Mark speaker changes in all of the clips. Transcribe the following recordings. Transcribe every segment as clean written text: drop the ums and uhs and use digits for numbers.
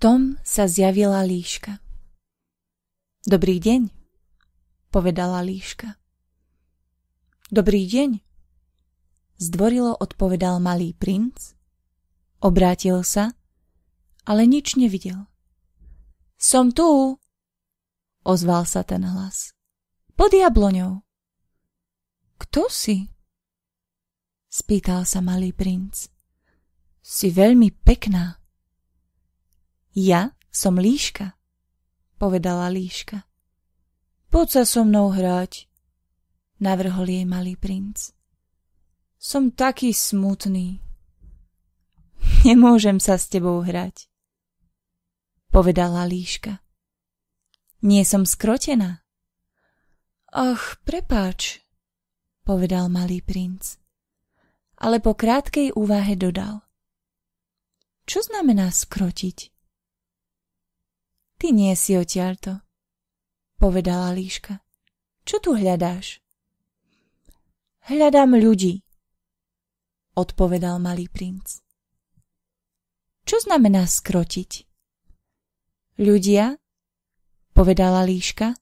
Speaker 1: tom sa zjavila líška. Dobrý deň, povedala líška. Dobrý deň, zdvorilo odpovedal malý princ, obrátil sa, ale nič nevidel. Som tu, ozval sa ten hlas. Pod jabloňou. Kto si? Spýtal sa malý princ. Si veľmi pekná. Ja som líška, povedala líška. Poď sa so mnou hrať, navrhol jej malý princ. Som taký smutný. Nemôžem sa s tebou hrať, povedala líška. Nie som skrotená. Ach, prepáč, povedal malý princ. Ale po krátkej úvahe dodal. Čo znamená skrotiť? Ty nie si odtiaľto, povedala líška. Čo tu hľadáš? Hľadám ľudí, odpovedal malý princ. Čo znamená skrotiť? Ľudia, povedala líška,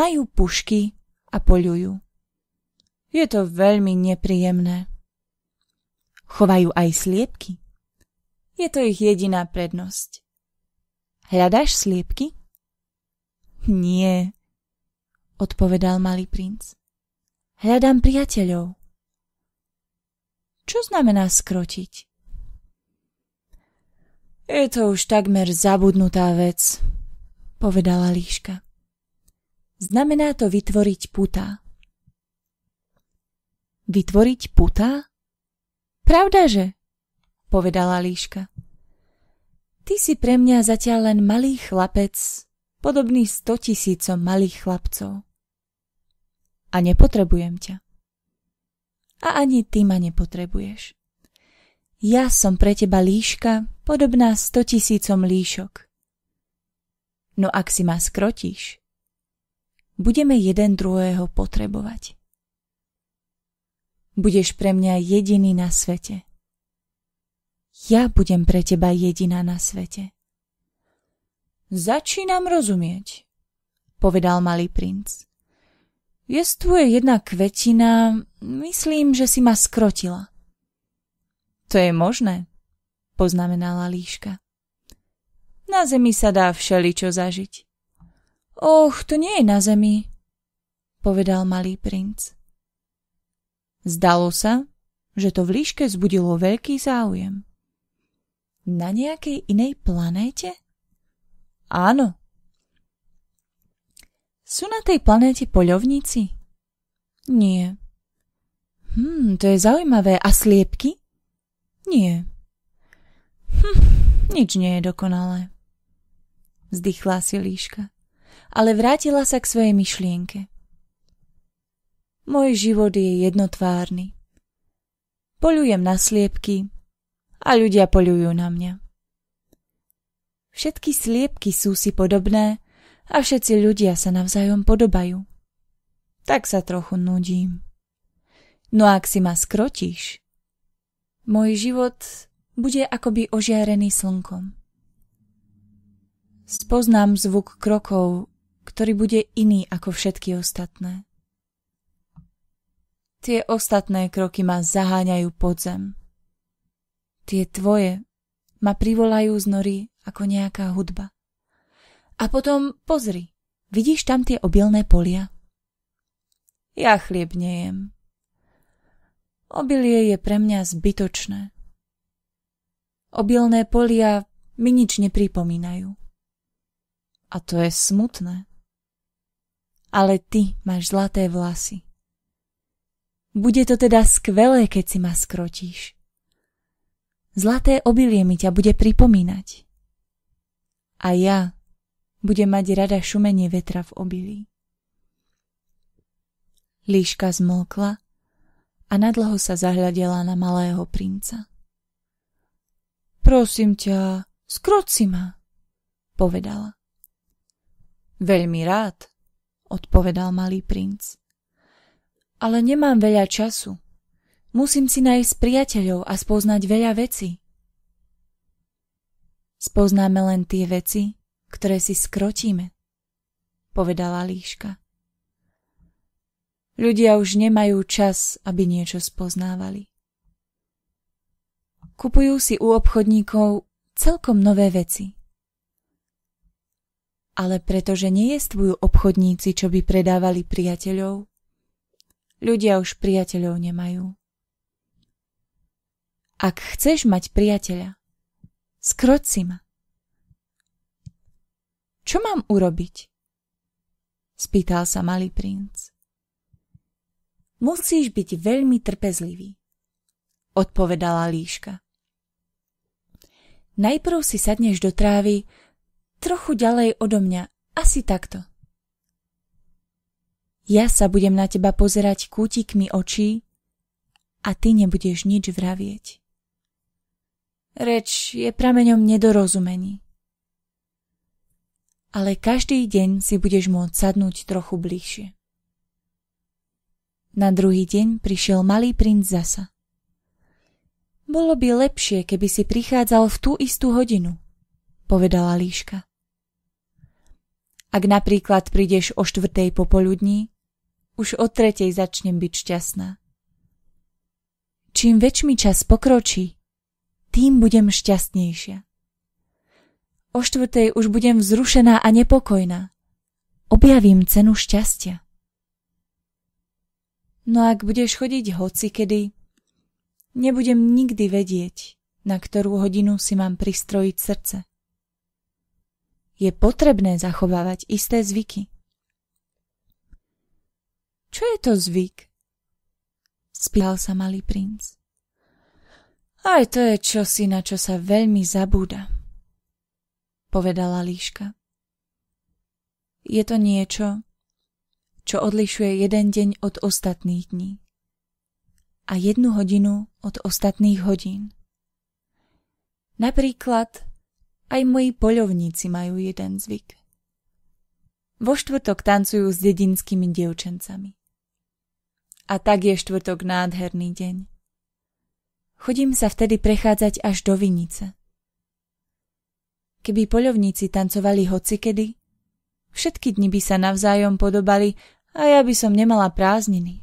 Speaker 1: majú pušky a poľujú. Je to veľmi nepríjemné. Chovajú aj sliepky. Je to ich jediná prednosť. Hľadáš sliepky? Nie, odpovedal malý princ. Hľadám priateľov. Čo znamená skrotiť? Je to už takmer zabudnutá vec, povedala líška. Znamená to vytvoriť putá. Vytvoriť putá? Pravdaže, povedala líška. Ty si pre mňa zatiaľ len malý chlapec, podobný 100 000 malých chlapcov. A nepotrebujem ťa. A ani ty ma nepotrebuješ. Ja som pre teba líška, podobná 100 000 líšok. No ak si ma skrotíš, budeme jeden druhého potrebovať. Budeš pre mňa jediný na svete. Ja budem pre teba jediná na svete. Začínam rozumieť, povedal malý princ. Jestvuje jedna kvetina, myslím, že si ma skrotila. To je možné, poznamenala líška. Na zemi sa dá všeličo zažiť. Och, to nie je na zemi, povedal malý princ. Zdalo sa, že to v líške vzbudilo veľký záujem. Na nejakej inej planéte? Áno. Sú na tej planéte poľovníci? Nie. To je zaujímavé. A sliepky? Nie. Nič nie je dokonalé. Vzdychla si líška, ale vrátila sa k svojej myšlienke. Môj život je jednotvárny. Poľujem na sliepky a ľudia poľujú na mňa. Všetky sliepky sú si podobné a všetci ľudia sa navzájom podobajú. Tak sa trochu nudím. No ak si ma skrotíš, môj život bude akoby ožiarený slnkom. Spoznám zvuk krokov, ktorý bude iný ako všetky ostatné. Tie ostatné kroky ma zaháňajú pod zem. Tie tvoje ma privolajú z nory ako nejaká hudba. A potom pozri, vidíš tam tie obilné polia? Ja chlieb nejem. Obilie je pre mňa zbytočné. Obilné polia mi nič nepripomínajú. A to je smutné. Ale ty máš zlaté vlasy. Bude to teda skvelé, keď si ma skrotíš. Zlaté obilie mi ťa bude pripomínať. A ja budem mať rada šumenie vetra v obilí. Líška zmlkla a nadlho sa zahľadela na malého princa. Prosím ťa, skroť si ma, povedala. Veľmi rád, odpovedal malý princ. Ale nemám veľa času. Musím si nájsť priateľov a spoznať veľa vecí. Spoznáme len tie veci, ktoré si skrotíme, povedala líška. Ľudia už nemajú čas, aby niečo spoznávali. Kupujú si u obchodníkov celkom nové veci. Ale pretože nejestvujú obchodníci, čo by predávali priateľov, ľudia už priateľov nemajú. Ak chceš mať priateľa, skroť si ma. Čo mám urobiť? Spýtal sa malý princ. Musíš byť veľmi trpezlivý, odpovedala líška. Najprv si sadneš do trávy trochu ďalej odo mňa, asi takto. Ja sa budem na teba pozerať kútikmi očí a ty nebudeš nič vravieť. Reč je prameňom nedorozumení. Ale každý deň si budeš môcť sadnúť trochu bližšie. Na druhý deň prišiel malý princ zasa. Bolo by lepšie, keby si prichádzal v tú istú hodinu, povedala líška. Ak napríklad prídeš o 4:00 popoludní, už o 3:00 začnem byť šťastná. Čím väčší čas pokročí, tým budem šťastnejšia. O 4:00 už budem vzrušená a nepokojná. Objavím cenu šťastia. No ak budeš chodiť hocikedy, nebudem nikdy vedieť, na ktorú hodinu si mám pristrojiť srdce. Je potrebné zachovávať isté zvyky. Čo je to zvyk? Spýtal sa malý princ. Aj to je čosi, na čo sa veľmi zabúda, povedala líška. Je to niečo, čo odlišuje jeden deň od ostatných dní a 1 hodinu od ostatných hodín. Napríklad aj moji poľovníci majú jeden zvyk. Vo štvrtok tancujú s dedinskými dievčencami. A tak je štvrtok nádherný deň. Chodím sa vtedy prechádzať až do vinice. Keby poľovníci tancovali hocikedy, všetky dni by sa navzájom podobali a ja by som nemala prázdniny.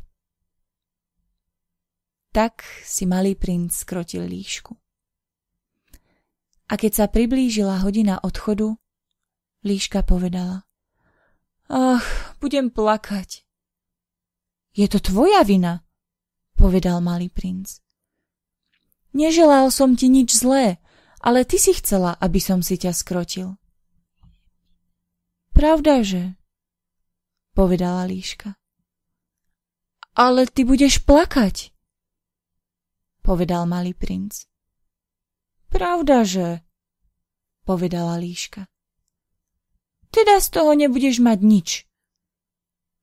Speaker 1: Tak si malý princ skrotil líšku. A keď sa priblížila hodina odchodu, líška povedala: Ach, budem plakať. Je to tvoja vina, povedal malý princ. Neželal som ti nič zlé, ale ty si chcela, aby som si ťa skrotil. Pravdaže, povedala líška. Ale ty budeš plakať, povedal malý princ. Pravdaže, povedala líška. Teda z toho nebudeš mať nič.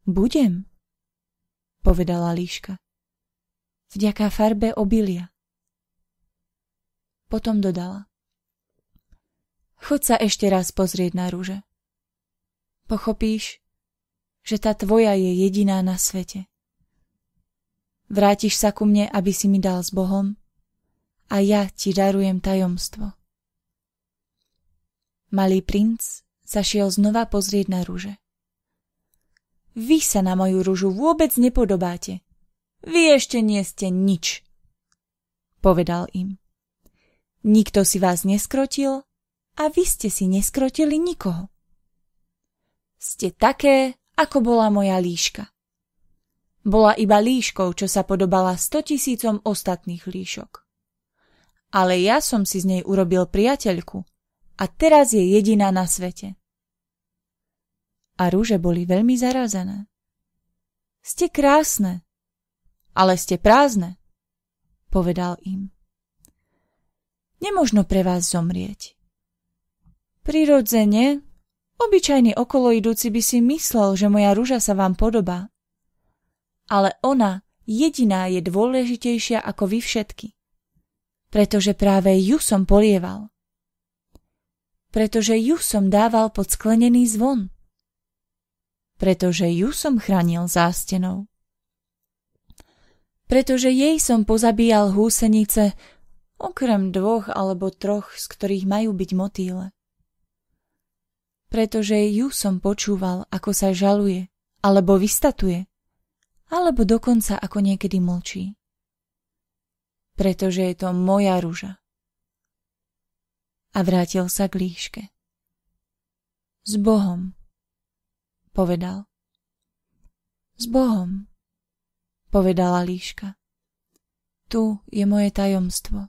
Speaker 1: Budem, povedala líška. Vďaka farbe obilia. Potom dodala. Choď sa ešte raz pozrieť na rúže. Pochopíš, že tá tvoja je jediná na svete. Vrátiš sa ku mne, aby si mi dal s Bohom a ja ti darujem tajomstvo. Malý princ sa šiel znova pozrieť na rúže. Vy sa na moju rúžu vôbec nepodobáte. Vy ešte nie ste nič, povedal im. Nikto si vás neskrotil a vy ste si neskrotili nikoho. Ste také, ako bola moja líška. Bola iba líškou, čo sa podobala 100 000 ostatných líšok. Ale ja som si z nej urobil priateľku a teraz je jediná na svete. A rúže boli veľmi zarazené. Ste krásne, ale ste prázdne, povedal im. Nemožno pre vás zomrieť. Prirodzene, obyčajný okoloidúci by si myslel, že moja ruža sa vám podobá. Ale ona jediná je dôležitejšia ako vy všetky. Pretože práve ju som polieval. Pretože ju som dával pod sklenený zvon. Pretože ju som chránil zástenou. Pretože jej som pozabíjal húsenice Okrem 2 alebo 3, z ktorých majú byť motýle. Pretože ju som počúval, ako sa žaluje, alebo vystatuje, alebo dokonca ako niekedy mlčí. Pretože je to moja ruža. A vrátil sa k líške. S Bohom, povedal. S Bohom, povedala líška. Tu je moje tajomstvo.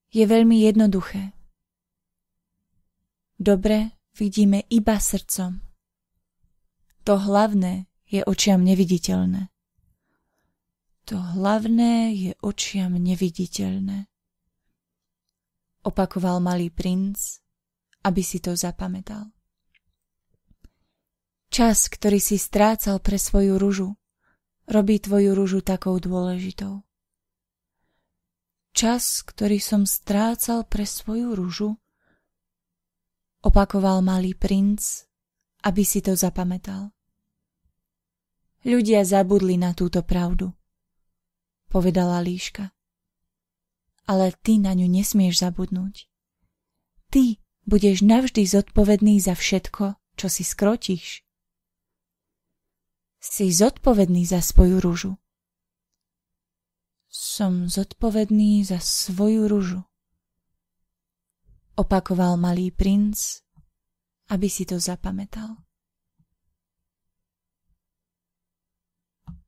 Speaker 1: Je veľmi jednoduché. Dobre vidíme iba srdcom. To hlavné je očiam neviditeľné. To hlavné je očiam neviditeľné. Opakoval malý princ, aby si to zapamätal. Čas, ktorý si strácal pre svoju ružu, robí tvoju ružu takou dôležitou. Čas, ktorý som strácal pre svoju ružu, opakoval malý princ, aby si to zapamätal. Ľudia zabudli na túto pravdu, povedala líška. Ale ty na ňu nesmieš zabudnúť. Ty budeš navždy zodpovedný za všetko, čo si skrotíš. Si zodpovedný za svoju ružu. Som zodpovedný za svoju ružu, opakoval malý princ, aby si to zapamätal.